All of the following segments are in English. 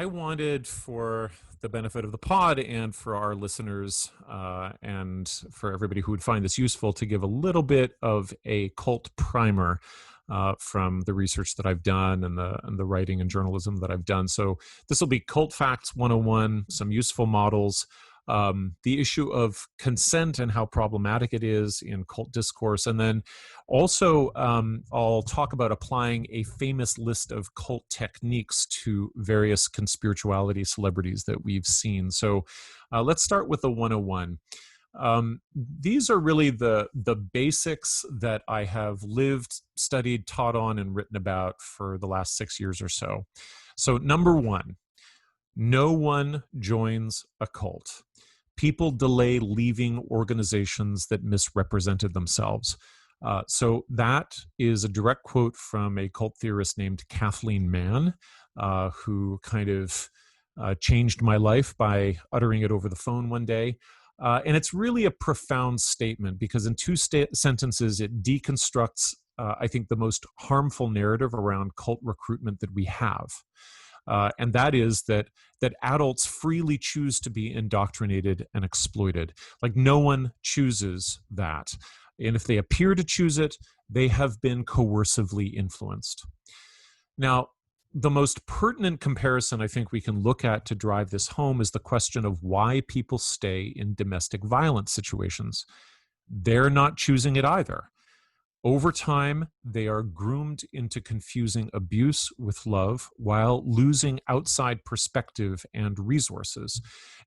wanted, for the benefit of the pod and for our listeners and for everybody who would find this useful, to give a little bit of a cult primer from the research that I've done and the writing and journalism that I've done. So this will be Cult Facts 101, some useful models, the issue of consent and how problematic it is in cult discourse. And then also I'll talk about applying a famous list of cult techniques to various conspirituality celebrities that we've seen. So let's start with the 101. These are really the basics that I have lived, studied, taught on, and written about for the last 6 years or so. So number one, no one joins a cult. People delay leaving organizations that misrepresented themselves. So that is a direct quote from a cult theorist named Kathleen Mann, who kind of changed my life by uttering it over the phone one day. And it's really a profound statement because in two sentences, it deconstructs, I think, the most harmful narrative around cult recruitment that we have. And that is that adults freely choose to be indoctrinated and exploited. Like, no one chooses that. And if they appear to choose it, they have been coercively influenced. Now, the most pertinent comparison I think we can look at to drive this home is the question of why people stay in domestic violence situations. They're not choosing it either. Over time, they are groomed into confusing abuse with love while losing outside perspective and resources.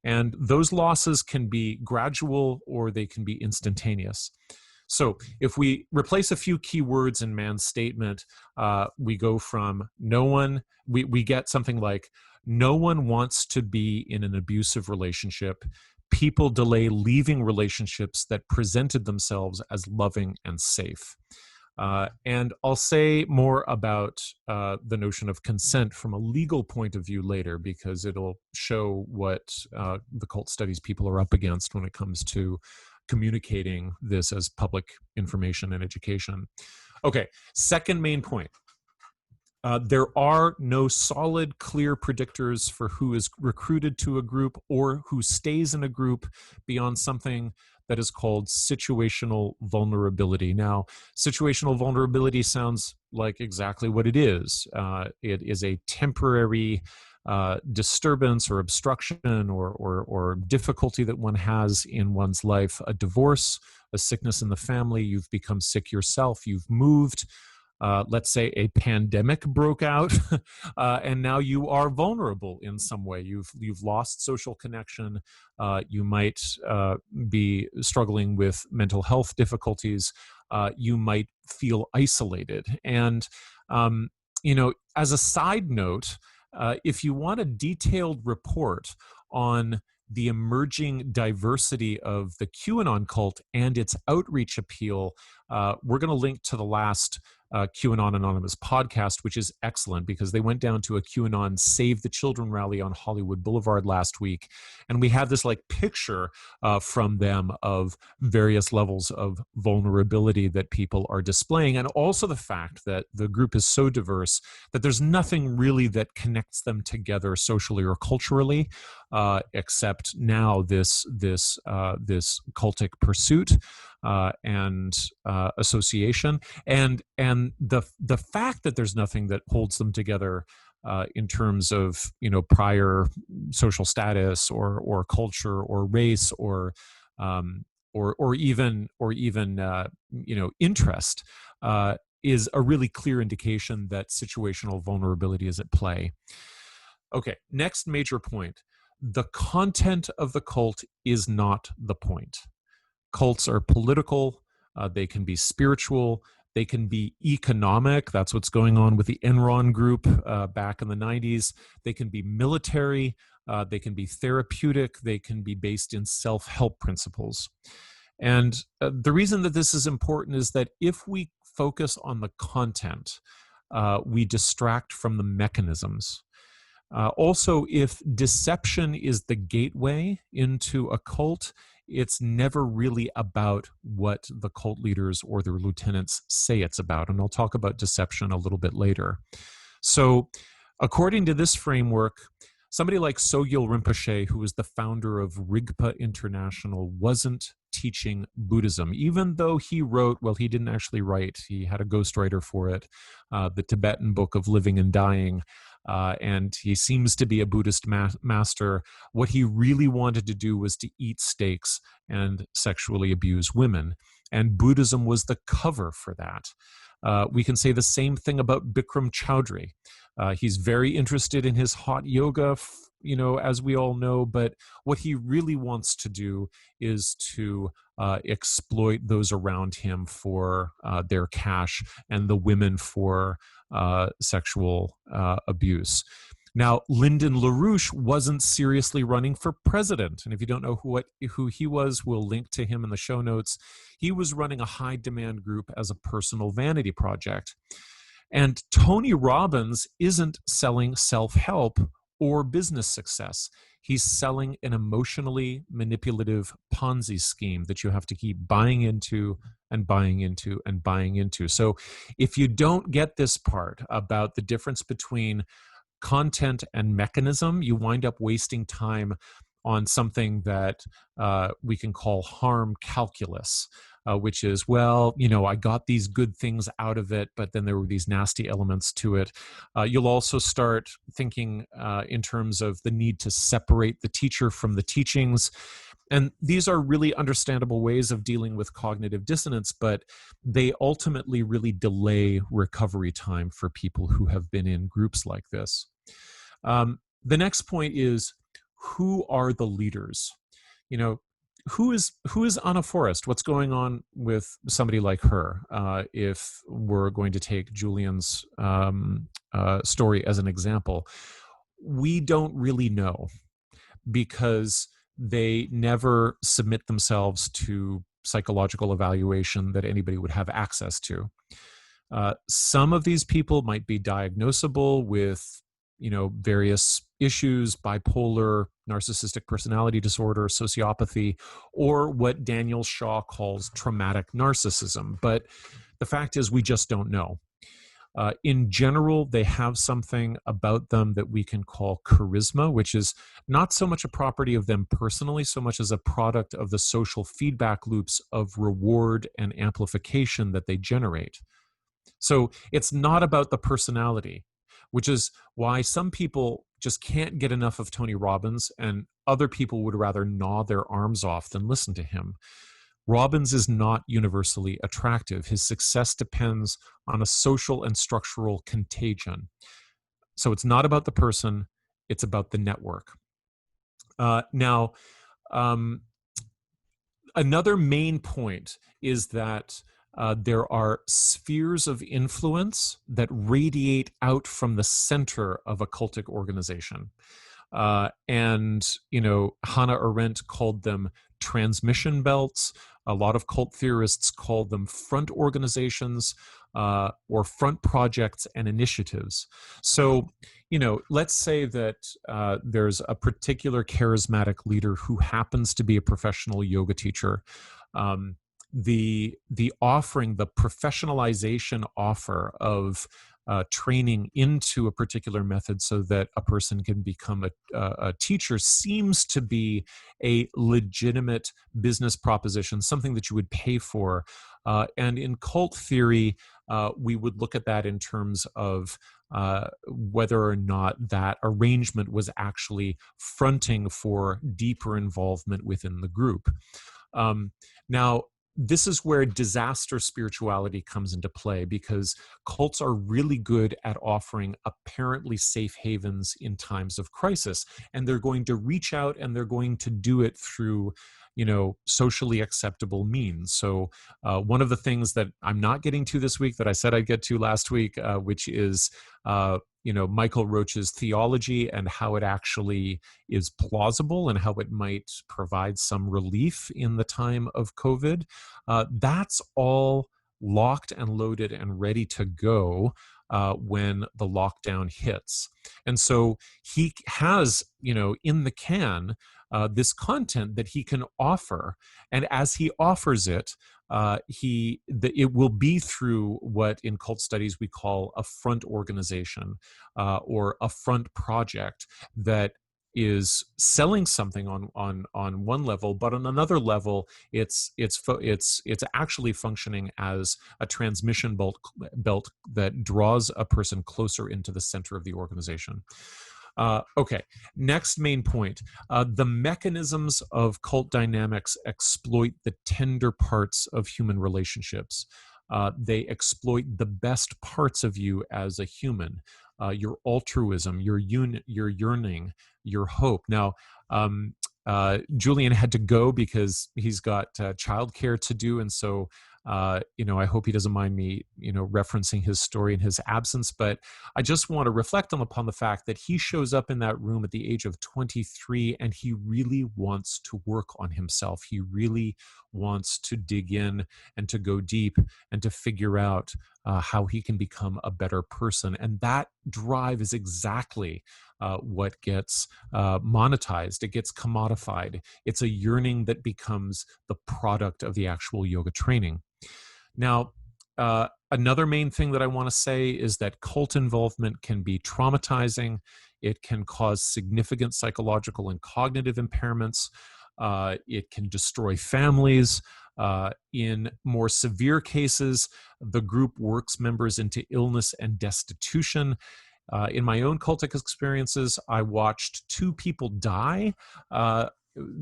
And those losses can be gradual or they can be instantaneous. So if we replace a few key words in Mann's statement, we go from we get something like, no one wants to be in an abusive relationship. People delay leaving relationships that presented themselves as loving and safe. And I'll say more about the notion of consent from a legal point of view later, because it'll show what the cult studies people are up against when it comes to communicating this as public information and education. Okay, second main point. There are no solid, clear predictors for who is recruited to a group or who stays in a group beyond something that is called situational vulnerability. Now, situational vulnerability sounds like exactly what it is. It is a temporary disturbance or obstruction or difficulty that one has in one's life. A divorce, a sickness in the family, you've become sick yourself, you've moved. Let's say a pandemic broke out, and now you are vulnerable in some way. You've lost social connection. You might be struggling with mental health difficulties. You might feel isolated. And as a side note, if you want a detailed report on the emerging diversity of the QAnon cult and its outreach appeal, we're going to link to the last QAnon Anonymous podcast, which is excellent because they went down to a QAnon Save the Children rally on Hollywood Boulevard last week. And we have this picture from them of various levels of vulnerability that people are displaying. And also the fact that the group is so diverse that there's nothing really that connects them together socially or culturally, except now this cultic pursuit and association, and the fact that there's nothing that holds them together in terms of prior social status or culture or race or even interest is a really clear indication that situational vulnerability is at play. Okay, next major point. The content of the cult is not the point. Cults are political, they can be spiritual, they can be economic. That's what's going on with the Enron group back in the 90s. They can be military, they can be therapeutic, they can be based in self-help principles. And the reason that this is important is that if we focus on the content, we distract from the mechanisms. Also, if deception is the gateway into a cult, it's never really about what the cult leaders or their lieutenants say it's about. And I'll talk about deception a little bit later. So according to this framework, Somebody like Sogyal Rinpoche, who was the founder of Rigpa International, wasn't teaching Buddhism, even though he wrote, well, he didn't actually write, he had a ghostwriter for it, the Tibetan Book of Living and Dying. And he seems to be a Buddhist master. What he really wanted to do was to eat steaks and sexually abuse women. And Buddhism was the cover for that. We can say the same thing about Bikram Choudhury. He's very interested in his hot yoga, as we all know, but what he really wants to do is to exploit those around him for their cash and the women for sexual abuse. Now, Lyndon LaRouche wasn't seriously running for president. And if you don't know who he was, we'll link to him in the show notes. He was running a high demand group as a personal vanity project. And Tony Robbins isn't selling self-help or business success. He's selling an emotionally manipulative Ponzi scheme that you have to keep buying into and buying into and buying into. So if you don't get this part about the difference between content and mechanism, you wind up wasting time on something that we can call harm calculus, which is, well, I got these good things out of it, but then there were these nasty elements to it. You'll also start thinking in terms of the need to separate the teacher from the teachings. And these are really understandable ways of dealing with cognitive dissonance, but they ultimately really delay recovery time for people who have been in groups like this. The next point is, who are the leaders? Who is Anna Forrest? What's going on with somebody like her? If we're going to take Julian's story as an example, we don't really know, because they never submit themselves to psychological evaluation that anybody would have access to. Some of these people might be diagnosable with various issues: bipolar, narcissistic personality disorder, sociopathy, or what Daniel Shaw calls traumatic narcissism. But the fact is, we just don't know. In general, they have something about them that we can call charisma, which is not so much a property of them personally, so much as a product of the social feedback loops of reward and amplification that they generate. So it's not about the personality, which is why some people just can't get enough of Tony Robbins, and other people would rather gnaw their arms off than listen to him. Robbins is not universally attractive. His success depends on a social and structural contagion. So it's not about the person, it's about the network. Now, another main point is that there are spheres of influence that radiate out from the center of a cultic organization. And Hannah Arendt called them transmission belts. A lot of cult theorists call them front organizations or front projects and initiatives. So, let's say that there's a particular charismatic leader who happens to be a professional yoga teacher. The offering, the professionalization offer of training into a particular method so that a person can become a teacher seems to be a legitimate business proposition, something that you would pay for. And in cult theory, we would look at that in terms of whether or not that arrangement was actually fronting for deeper involvement within the group. Now, this is where disaster spirituality comes into play, because cults are really good at offering apparently safe havens in times of crisis. And they're going to reach out, and they're going to do it through, socially acceptable means. So one of the things that I'm not getting to this week that I said I'd get to last week, which is Michael Roach's theology and how it actually is plausible and how it might provide some relief in the time of COVID. That's all locked and loaded and ready to go when the lockdown hits. And so he has, in the can, this content that he can offer. And as he offers it, it will be through what in cult studies we call a front organization or a front project that is selling something on one level, but on another level, it's actually functioning as a transmission belt that draws a person closer into the center of the organization. Okay, next main point. The mechanisms of cult dynamics exploit the tender parts of human relationships. They exploit the best parts of you as a human, your altruism, your yearning, your hope. Now, Julian had to go because he's got childcare to do, and so I hope he doesn't mind me, referencing his story in his absence. But I just want to reflect upon the fact that he shows up in that room at the age of 23, and he really wants to work on himself. He really wants to dig in and to go deep and to figure out how he can become a better person. And that drive is exactly what gets monetized. It gets commodified. It's a yearning that becomes the product of the actual yoga training. Now, another main thing that I want to say is that cult involvement can be traumatizing. It can cause significant psychological and cognitive impairments. It can destroy families. In more severe cases, the group works members into illness and destitution. In my own cultic experiences, I watched 2 people die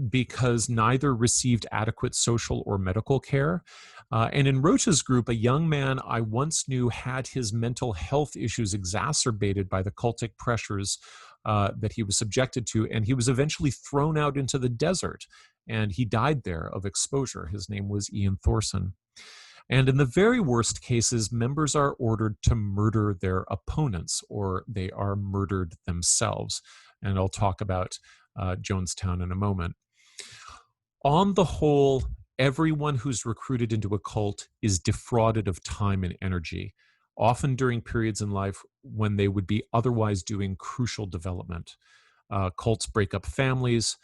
because neither received adequate social or medical care. And in Roach's group, a young man I once knew had his mental health issues exacerbated by the cultic pressures that he was subjected to, and he was eventually thrown out into the desert, and he died there of exposure. His name was Ian Thorson. And in the very worst cases, members are ordered to murder their opponents, or they are murdered themselves. And I'll talk about Jonestown in a moment. On the whole, everyone who's recruited into a cult is defrauded of time and energy, often during periods in life when they would be otherwise doing crucial development. Cults break up families.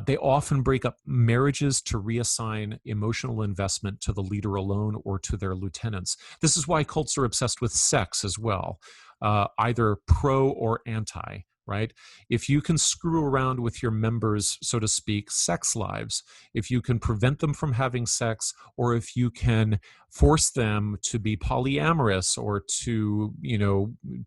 They often break up marriages to reassign emotional investment to the leader alone or to their lieutenants. This is why cults are obsessed with sex as well, either pro or anti, right? If you can screw around with your members', so to speak, sex lives, if you can prevent them from having sex, or if you can force them to be polyamorous or to,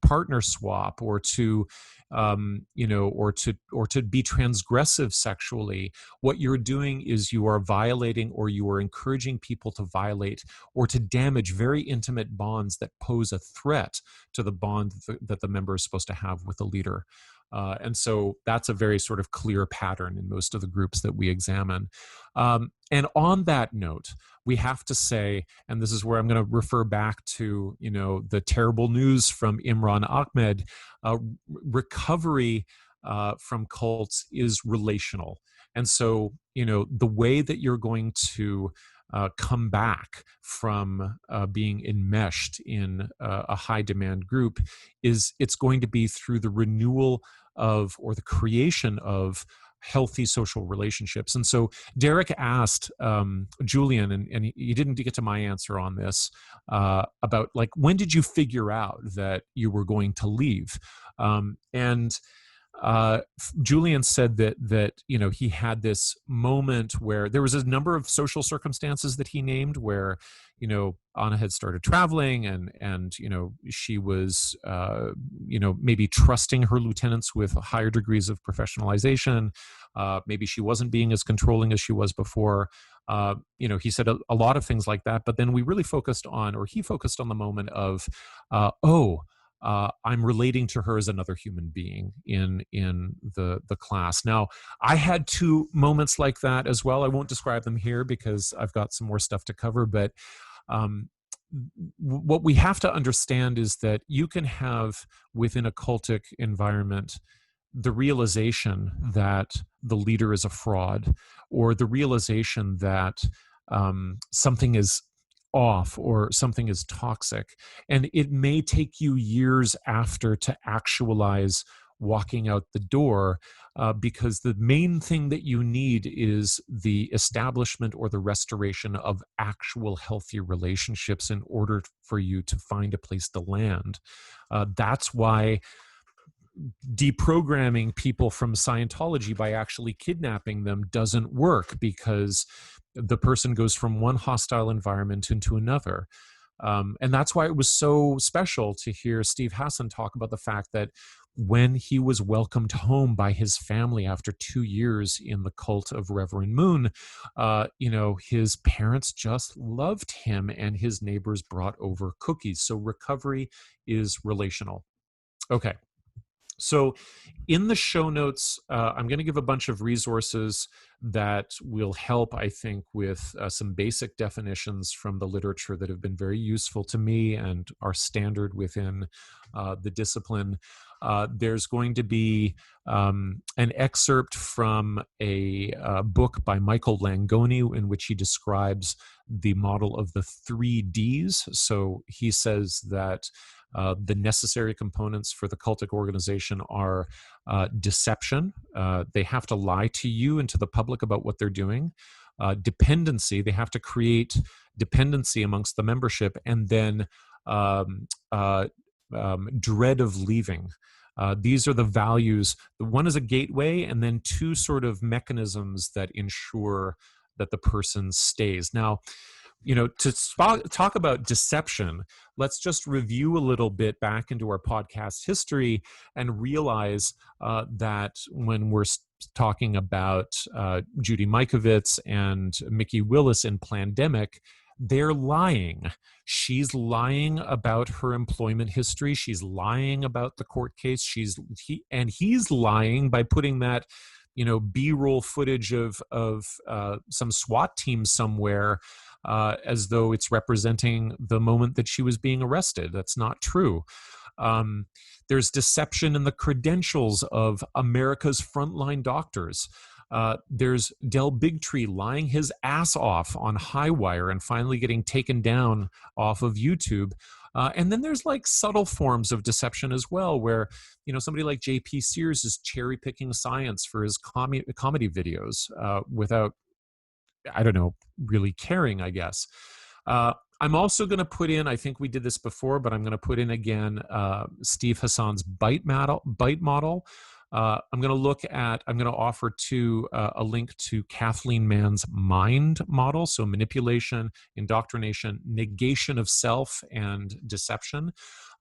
partner swap, or to or to be transgressive sexually, what you're doing is you are violating, or you are encouraging people to violate or to damage very intimate bonds that pose a threat to the bond that the member is supposed to have with the leader. And so that's a very sort of clear pattern in most of the groups that we examine. And on that note, we have to say, and this is where I'm going to refer back to, the terrible news from Imran Ahmed, recovery from cults is relational. And so, the way that you're going to come back from being enmeshed in a high demand group is it's going to be through the renewal of, or the creation of, healthy social relationships. And so Derek asked Julian, and he didn't get to my answer on this, about like, when did you figure out that you were going to leave? And Julian said that he had this moment where there was a number of social circumstances that he named where Anna had started traveling, and she was maybe trusting her lieutenants with higher degrees of professionalization. Maybe she wasn't being as controlling as she was before. He said a lot of things like that, but then we really focused on, or he focused on, the moment of I'm relating to her as another human being in the class. Now, I had 2 moments like that as well. I won't describe them here because I've got some more stuff to cover, but what we have to understand is that you can have, within a cultic environment, the realization that the leader is a fraud, or the realization that something is off or something is toxic. And it may take you years after to actualize walking out the door, because the main thing that you need is the establishment or the restoration of actual healthy relationships in order for you to find a place to land. That's why deprogramming people from Scientology by actually kidnapping them doesn't work, because the person goes from one hostile environment into another. And that's why it was so special to hear Steve Hassan talk about the fact that when he was welcomed home by his family after 2 years in the cult of Reverend Moon, his parents just loved him, and his neighbors brought over cookies. So recovery is relational. Okay. So in the show notes, I'm going to give a bunch of resources that will help, I think, with some basic definitions from the literature that have been very useful to me and are standard within the discipline. There's going to be an excerpt from a book by Michael Langoni in which he describes the model of the 3Ds. So he says that the necessary components for the cultic organization are deception. They have to lie to you and to the public about what they're doing. Dependency. They have to create dependency amongst the membership, and then dread of leaving. These are the values. The one is a gateway, and then two sort of mechanisms that ensure that the person stays. Now, to talk about deception, let's just review a little bit back into our podcast history and realize that when we're talking about Judy Mikovits and Mickey Willis in Plandemic, they're lying. She's lying about her employment history. She's lying about the court case. He's lying by putting that B-roll footage of some SWAT team somewhere as though it's representing the moment that she was being arrested. That's not true. There's deception in the credentials of America's frontline doctors. There's Del Bigtree lying his ass off on Highwire and finally getting taken down off of YouTube. And then there's like subtle forms of deception as well, where somebody like J.P. Sears is cherry picking science for his comedy videos without, I don't know, really caring, I guess. I'm also going to put in, I think we did this before, but I'm going to put in again Steve Hassan's bite model. I'm going to offer a link to Kathleen Mann's mind model. So manipulation, indoctrination, negation of self, and deception.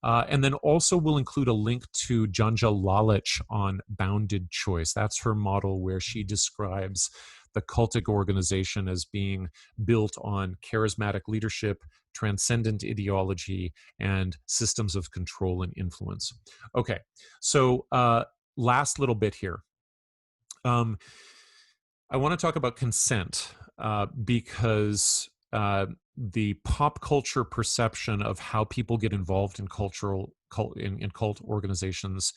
And then also we'll include a link to Janja Lalich on bounded choice. That's her model where she describes the cultic organization as being built on charismatic leadership, transcendent ideology, and systems of control and influence. Okay, so last little bit here. I want to talk about consent because the pop culture perception of how people get involved in cult organizations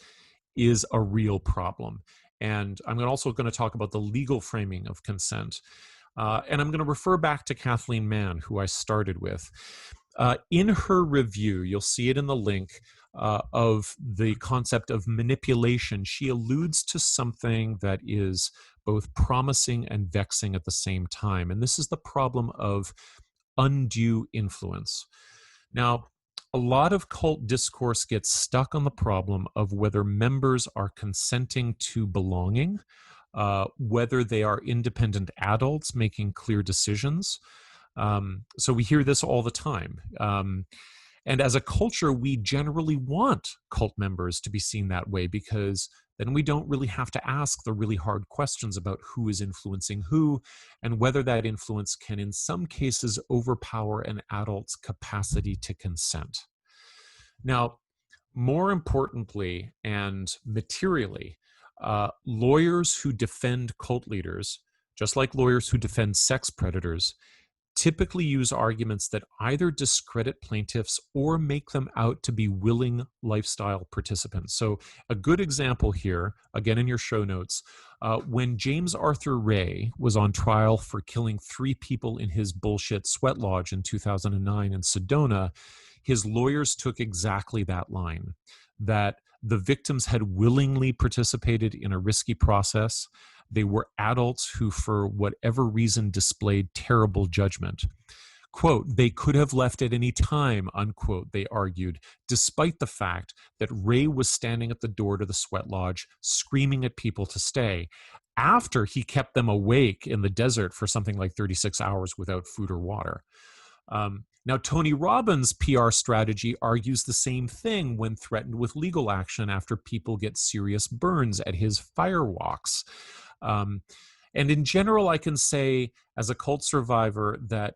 is a real problem. And I'm also going to talk about the legal framing of consent. And I'm going to refer back to Kathleen Mann, who I started with. In her review, you'll see it in the link, of the concept of manipulation. She alludes to something that is both promising and vexing at the same time. And this is the problem of undue influence. Now, a lot of cult discourse gets stuck on the problem of whether members are consenting to belonging, whether they are independent adults making clear decisions. So we hear this all the time. And as a culture, we generally want cult members to be seen that way, because then we don't really have to ask the really hard questions about who is influencing who and whether that influence can, in some cases, overpower an adult's capacity to consent. Now, more importantly and materially, lawyers who defend cult leaders, just like lawyers who defend sex predators, typically use arguments that either discredit plaintiffs or make them out to be willing lifestyle participants. So a good example here, again in your show notes, when James Arthur Ray was on trial for killing 3 people in his bullshit sweat lodge in 2009 in Sedona, his lawyers took exactly that line, that the victims had willingly participated in a risky process. They were adults who, for whatever reason, displayed terrible judgment. Quote, they could have left at any time, unquote, they argued, despite the fact that Ray was standing at the door to the sweat lodge, screaming at people to stay, after he kept them awake in the desert for something like 36 hours without food or water. Now, Tony Robbins' PR strategy argues the same thing when threatened with legal action after people get serious burns at his fire walks. And in general, I can say, as a cult survivor, that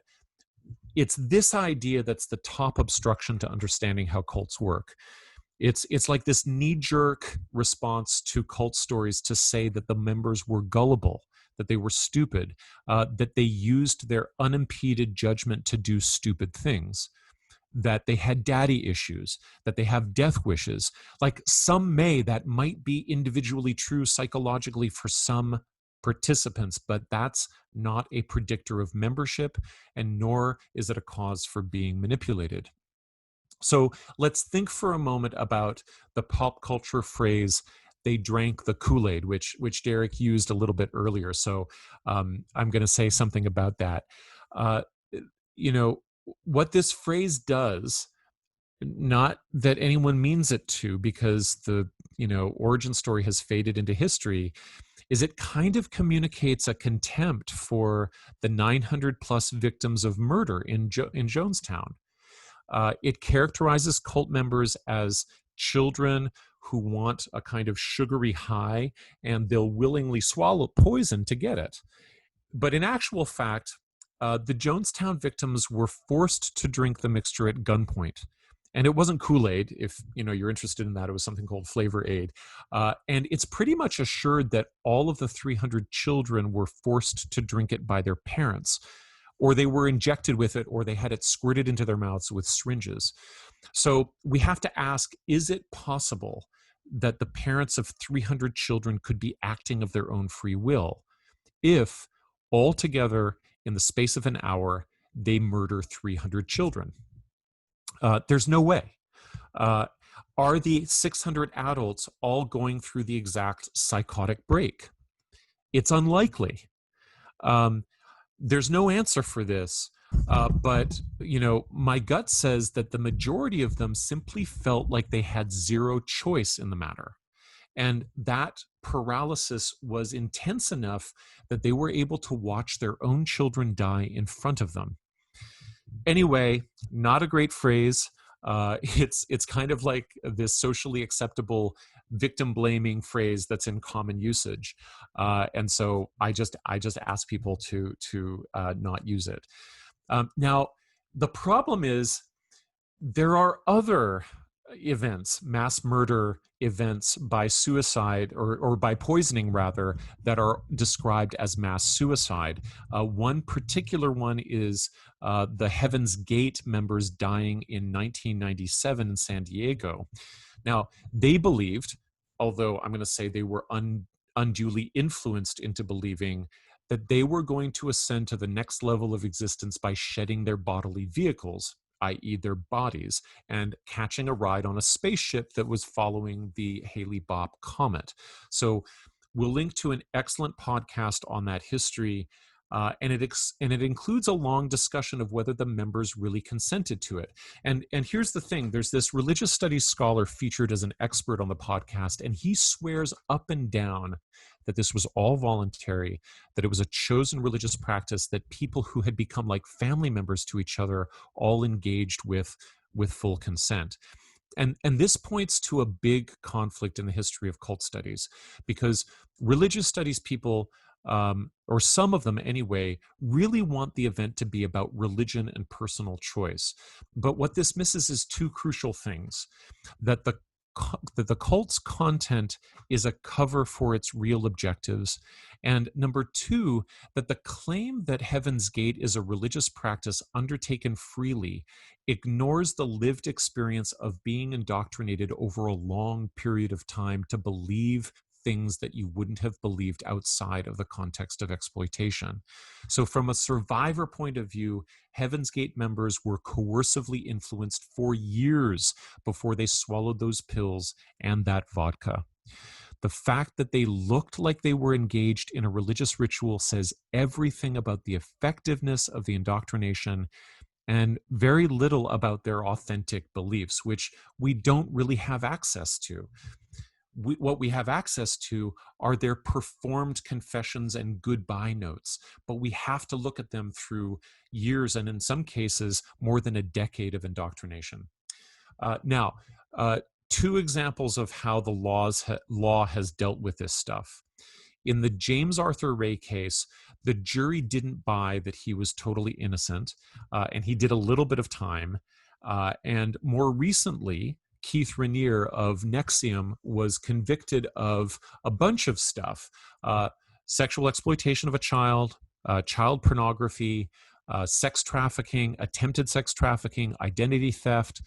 it's this idea that's the top obstruction to understanding how cults work. It's like this knee-jerk response to cult stories to say that the members were gullible, that they were stupid, that they used their unimpeded judgment to do stupid things, that they had daddy issues, that they have death wishes. Like that might be individually true psychologically for some participants, but that's not a predictor of membership, and nor is it a cause for being manipulated. So let's think for a moment about the pop culture phrase, they drank the Kool-Aid, which Derek used a little bit earlier. So I'm going to say something about that. You know, what this phrase does, not that anyone means it to, because the origin story has faded into history, is it kind of communicates a contempt for the 900 plus victims of murder in Jonestown. It characterizes cult members as children who want a kind of sugary high, and they'll willingly swallow poison to get it. But in actual fact, the Jonestown victims were forced to drink the mixture at gunpoint. And it wasn't Kool-Aid. If you're interested in that, it was something called Flavor Aid. And it's pretty much assured that all of the 300 children were forced to drink it by their parents, or they were injected with it, or they had it squirted into their mouths with syringes. So we have to ask, is it possible that the parents of 300 children could be acting of their own free will if altogether in the space of an hour they murder 300 children? There's no way. Are the 600 adults all going through the exact psychotic break? It's unlikely. There's no answer for this, but my gut says that the majority of them simply felt like they had zero choice in the matter. And that paralysis was intense enough that they were able to watch their own children die in front of them. Anyway, not a great phrase. It's kind of like this socially acceptable victim blaming phrase that's in common usage, and so I just ask people to not use it. Now, the problem is there are other events, mass murder events by suicide or by poisoning rather, that are described as mass suicide. One particular one is the Heaven's Gate members dying in 1997 in San Diego. Now, they believed, although I'm going to say they were unduly influenced into believing, that they were going to ascend to the next level of existence by shedding their bodily vehicles, i.e. their bodies, and catching a ride on a spaceship that was following the Halley-Bopp comet. So we'll link to an excellent podcast on that history, and it includes a long discussion of whether the members really consented to it. And here's the thing, there's this religious studies scholar featured as an expert on the podcast, and he swears up and down that this was all voluntary, that it was a chosen religious practice, that people who had become like family members to each other all engaged with full consent. And this points to a big conflict in the history of cult studies, because religious studies people, or some of them anyway, really want the event to be about religion and personal choice. But what this misses is two crucial things: that the cult's content is a cover for its real objectives, and number two, that the claim that Heaven's Gate is a religious practice undertaken freely ignores the lived experience of being indoctrinated over a long period of time to believe things that you wouldn't have believed outside of the context of exploitation. So from a survivor point of view, Heaven's Gate members were coercively influenced for years before they swallowed those pills and that vodka. The fact that they looked like they were engaged in a religious ritual says everything about the effectiveness of the indoctrination, and very little about their authentic beliefs, which we don't really have access to. What we have access to are their performed confessions and goodbye notes, but we have to look at them through years and in some cases more than a decade of indoctrination. Now, two examples of how the law has dealt with this stuff. In the James Arthur Ray case, the jury didn't buy that he was totally innocent, and he did a little bit of time. And more recently, Keith Rainier of Nexium was convicted of a bunch of stuff: sexual exploitation of a child, child pornography, sex trafficking, attempted sex trafficking, identity theft,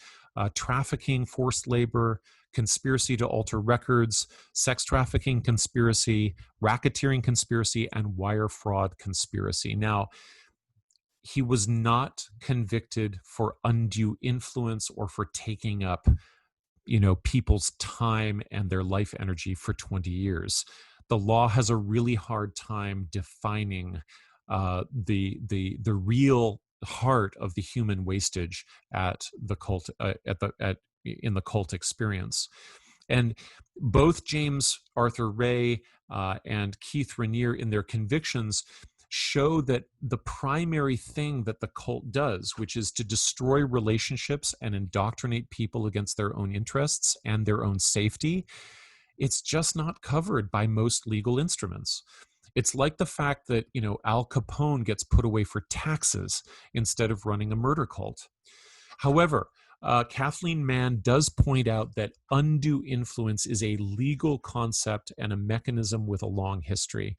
trafficking, forced labor, conspiracy to alter records, sex trafficking conspiracy, racketeering conspiracy, and wire fraud conspiracy. Now, he was not convicted for undue influence or for taking up, people's time and their life energy for 20 years. The law has a really hard time defining the real heart of the human wastage at the cult in the cult experience. And both James Arthur Ray and Keith Rainier, in their convictions, show that the primary thing that the cult does, which is to destroy relationships and indoctrinate people against their own interests and their own safety, it's just not covered by most legal instruments. It's like the fact that, Al Capone gets put away for taxes instead of running a murder cult. However, Kathleen Mann does point out that undue influence is a legal concept and a mechanism with a long history.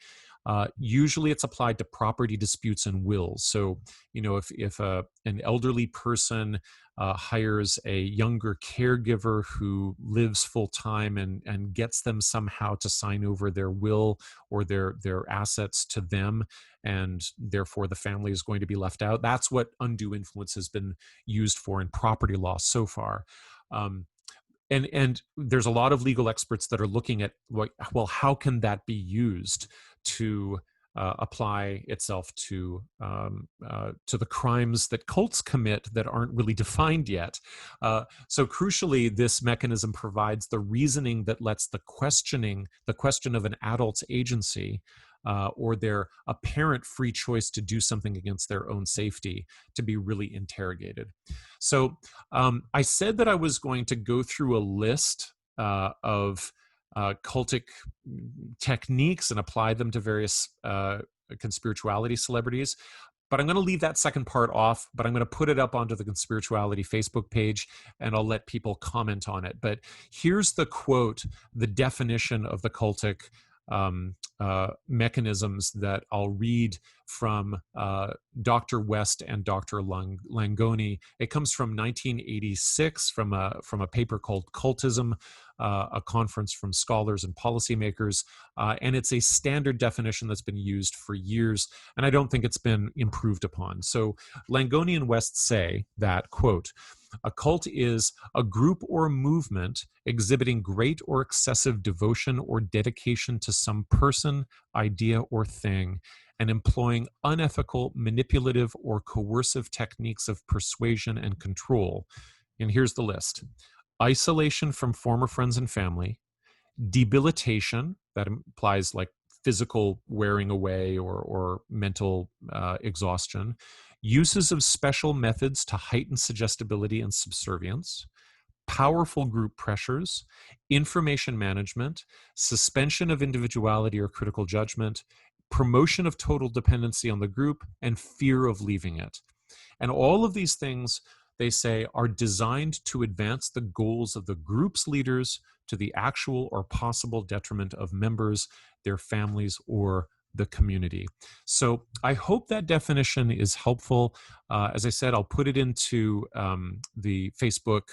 Usually it's applied to property disputes and wills. So, if an elderly person hires a younger caregiver who lives full time and gets them somehow to sign over their will or their assets to them, and therefore the family is going to be left out. That's what undue influence has been used for in property law so far. And there's a lot of legal experts that are looking at, well, how can that be used to apply itself to the crimes that cults commit that aren't really defined yet. So crucially, this mechanism provides the reasoning that lets the question of an adult's agency or their apparent free choice to do something against their own safety to be really interrogated. So I said that I was going to go through a list of cultic techniques and apply them to various conspirituality celebrities. But I'm going to leave that second part off, but I'm going to put it up onto the Conspirituality Facebook page, and I'll let people comment on it. But here's the quote, the definition of the cultic mechanisms that I'll read from Dr. West and Dr. Langoni. It comes from 1986 from a paper called Cultism, a conference from scholars and policymakers, and it's a standard definition that's been used for years, and I don't think it's been improved upon. So Langoni and West say that, quote, "A cult is a group or movement exhibiting great or excessive devotion or dedication to some person, idea, or thing, and employing unethical, manipulative, or coercive techniques of persuasion and control." And here's the list: isolation from former friends and family, debilitation, that implies like physical wearing away or mental exhaustion, uses of special methods to heighten suggestibility and subservience, powerful group pressures, information management, suspension of individuality or critical judgment, promotion of total dependency on the group, and fear of leaving it. And all of these things, they say, are designed to advance the goals of the group's leaders to the actual or possible detriment of members, their families, or the community. So I hope that definition is helpful. As I said, I'll put it into the Facebook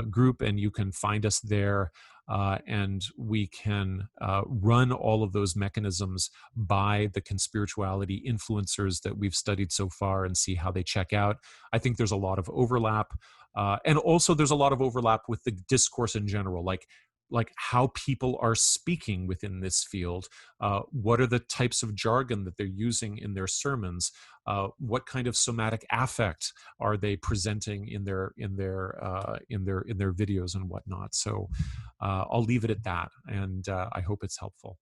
group, and you can find us there. And we can run all of those mechanisms by the conspirituality influencers that we've studied so far and see how they check out. I think there's a lot of overlap. And also there's a lot of overlap with the discourse in general. Like like how people are speaking within this field. What are the types of jargon that they're using in their sermons? What kind of somatic affect are they presenting in their videos and whatnot? So I'll leave it at that, and I hope it's helpful.